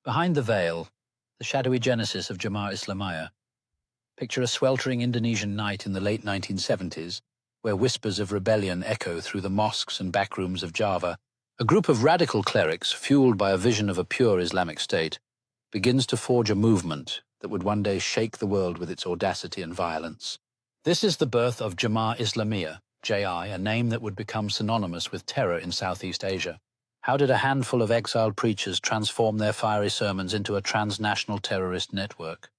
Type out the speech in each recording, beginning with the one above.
Behind the veil, the shadowy genesis of Jemaah Islamiyah. Picture a sweltering Indonesian night in the late 1970s, where whispers of rebellion echo through the mosques and backrooms of Java. A group of radical clerics, fueled by a vision of a pure Islamic state, begins to forge a movement that would one day shake the world with its audacity and violence. This is the birth of Jemaah Islamiyah, JI, a name that would become synonymous with terror in Southeast Asia. How did a handful of exiled preachers transform their fiery sermons into a transnational terrorist network?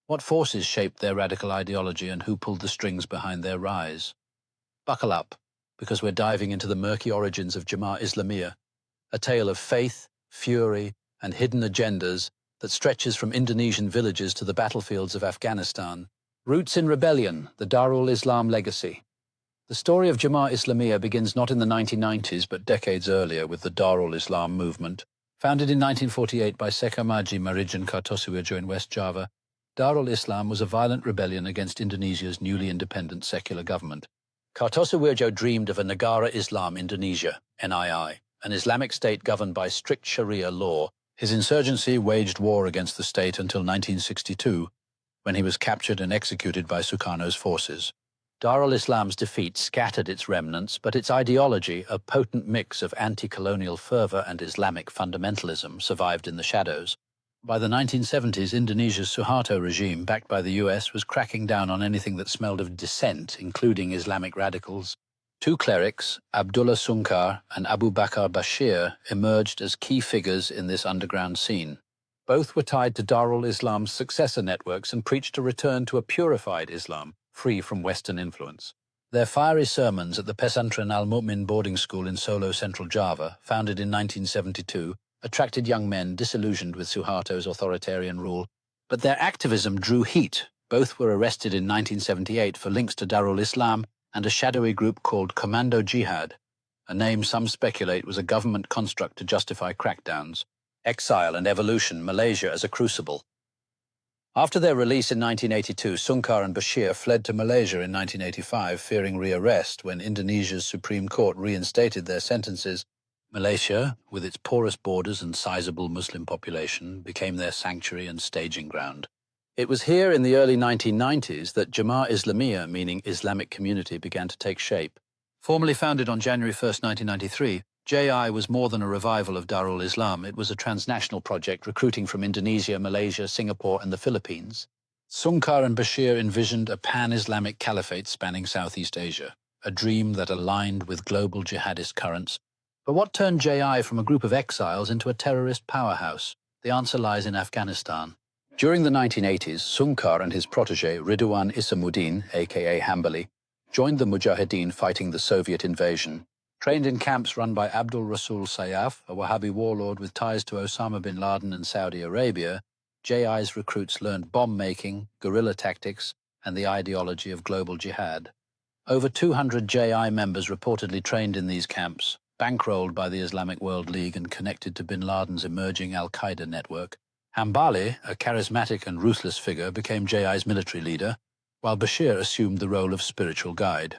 What forces shaped their radical ideology and who pulled the strings behind their rise? Buckle up, because we're diving into the murky origins of Jemaah Islamiyah, a tale of faith, fury, and hidden agendas that stretches from Indonesian villages to the battlefields of Afghanistan. Roots in rebellion, the Darul Islam legacy. The story of Jemaah Islamiyah begins not in the 1990s but decades earlier with the Darul Islam movement. Founded in 1948 by Sekamaji Marijan Kartosuwirjo in West Java, Darul Islam was a violent rebellion against Indonesia's newly independent secular government. Kartosuwirjo dreamed of a Negara Islam Indonesia, NII, an Islamic state governed by strict Sharia law. His insurgency waged war against the state until 1962, when he was captured and executed by Sukarno's forces. Darul Islam's defeat scattered its remnants, but its ideology, a potent mix of anti-colonial fervor and Islamic fundamentalism, survived in the shadows. By the 1970s, Indonesia's Suharto regime, backed by the US, was cracking down on anything that smelled of dissent, including Islamic radicals. Two clerics, Abdullah Sungkar and Abu Bakar Bashir, emerged as key figures in this underground scene. Both were tied to Darul Islam's successor networks and preached a return to a purified Islam, free from Western influence. Their fiery sermons at the Pesantren Al-Mu'min boarding school in Solo, Central Java, founded in 1972, attracted young men disillusioned with Suharto's authoritarian rule. But their activism drew heat. Both were arrested in 1978 for links to Darul Islam and a shadowy group called Commando Jihad, a name some speculate was a government construct to justify crackdowns. Exile and evolution, Malaysia as a crucible. After their release in 1982, Sungkar and Bashir fled to Malaysia in 1985, fearing rearrest when Indonesia's Supreme Court reinstated their sentences. Malaysia, with its porous borders and sizable Muslim population, became their sanctuary and staging ground. It was here in the early 1990s that Jemaah Islamiyah, meaning Islamic community, began to take shape. Formally founded on January 1, 1993, JI was more than a revival of Darul Islam. It was a transnational project recruiting from Indonesia, Malaysia, Singapore, and the Philippines. Sungkar and Bashir envisioned a pan-Islamic caliphate spanning Southeast Asia, a dream that aligned with global jihadist currents. But what turned JI from a group of exiles into a terrorist powerhouse? The answer lies in Afghanistan. During the 1980s, Sungkar and his protege Ridwan Isamuddin, aka Hambali, joined the Mujahideen fighting the Soviet invasion. Trained in camps run by Abdul Rasul Sayyaf, a Wahhabi warlord with ties to Osama bin Laden and Saudi Arabia, JI's recruits learned bomb-making, guerrilla tactics, and the ideology of global jihad. Over 200 JI members reportedly trained in these camps, bankrolled by the Islamic World League and connected to bin Laden's emerging Al-Qaeda network. Hambali, a charismatic and ruthless figure, became JI's military leader, while Bashir assumed the role of spiritual guide.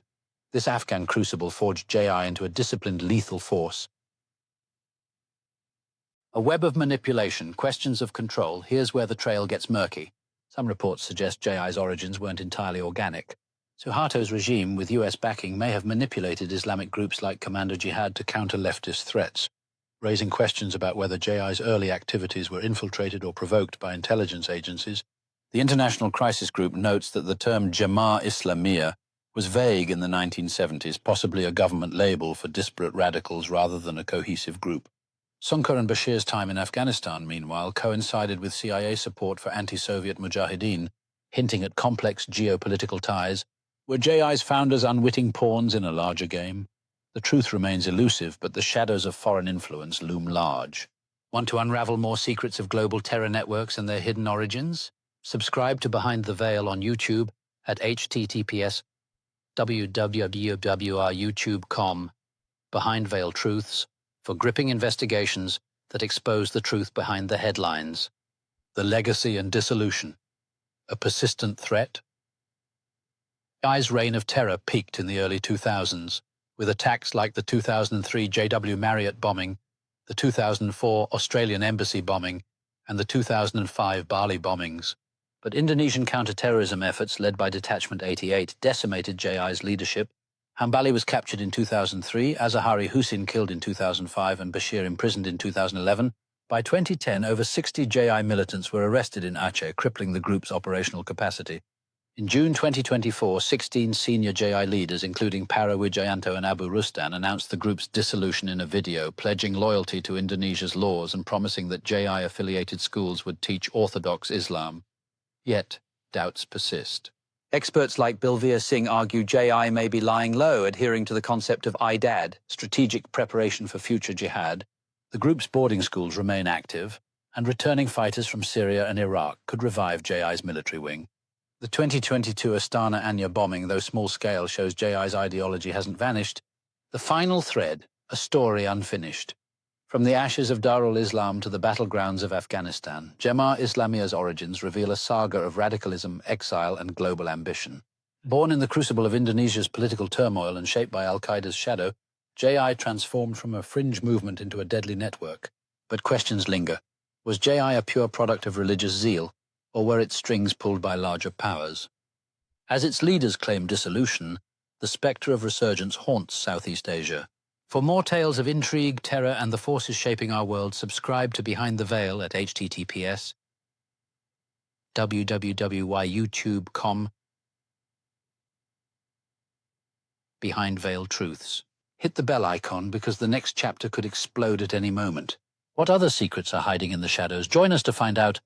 This Afghan crucible forged JI into a disciplined, lethal force. A web of manipulation, questions of control, here's where the trail gets murky. Some reports suggest JI's origins weren't entirely organic. Suharto's regime, with US backing, may have manipulated Islamic groups like Commando Jihad to counter leftist threats, raising questions about whether JI's early activities were infiltrated or provoked by intelligence agencies. The International Crisis Group notes that the term Jemaah Islamiyah was vague in the 1970s, possibly a government label for disparate radicals rather than a cohesive group. Sungkar and Bashir's time in Afghanistan, meanwhile, coincided with CIA support for anti-Soviet Mujahideen, hinting at complex geopolitical ties. Were JI's founders unwitting pawns in a larger game? The truth remains elusive, but the shadows of foreign influence loom large. Want to unravel more secrets of global terror networks and their hidden origins? Subscribe to Behind the Veil on YouTube at https://www.youtube.com Behind Veil Truths for gripping investigations that expose the truth behind the headlines. The legacy and dissolution. A persistent threat? JI's reign of terror peaked in the early 2000s, with attacks like the 2003 JW Marriott bombing, the 2004 Australian embassy bombing, and the 2005 Bali bombings. But Indonesian counter-terrorism efforts led by Detachment 88 decimated JI's leadership. Hambali was captured in 2003, Azahari Husin killed in 2005, and Bashir imprisoned in 2011. By 2010, over 60 JI militants were arrested in Aceh, crippling the group's operational capacity. In June 2024, 16 senior JI leaders, including Para Wijayanto and Abu Rustan, announced the group's dissolution in a video, pledging loyalty to Indonesia's laws and promising that JI-affiliated schools would teach Orthodox Islam. Yet, doubts persist. Experts like Bilveer Singh argue JI may be lying low, adhering to the concept of IDAD, strategic preparation for future jihad. The group's boarding schools remain active, and returning fighters from Syria and Iraq could revive JI's military wing. The 2022 Astana Anya bombing, though small-scale, shows JI's ideology hasn't vanished. The final thread, a story unfinished. From the ashes of Darul Islam to the battlegrounds of Afghanistan, Jemaah Islamiyah's origins reveal a saga of radicalism, exile, and global ambition. Born in the crucible of Indonesia's political turmoil and shaped by Al-Qaeda's shadow, JI transformed from a fringe movement into a deadly network. But questions linger. Was JI a pure product of religious zeal, or were its strings pulled by larger powers? As its leaders claim dissolution, the spectre of resurgence haunts Southeast Asia. For more tales of intrigue, terror, and the forces shaping our world, subscribe to Behind the Veil at https://www.youtube.com Behind Veil Truths. Hit the bell icon because the next chapter could explode at any moment. What other secrets are hiding in the shadows? Join us to find out.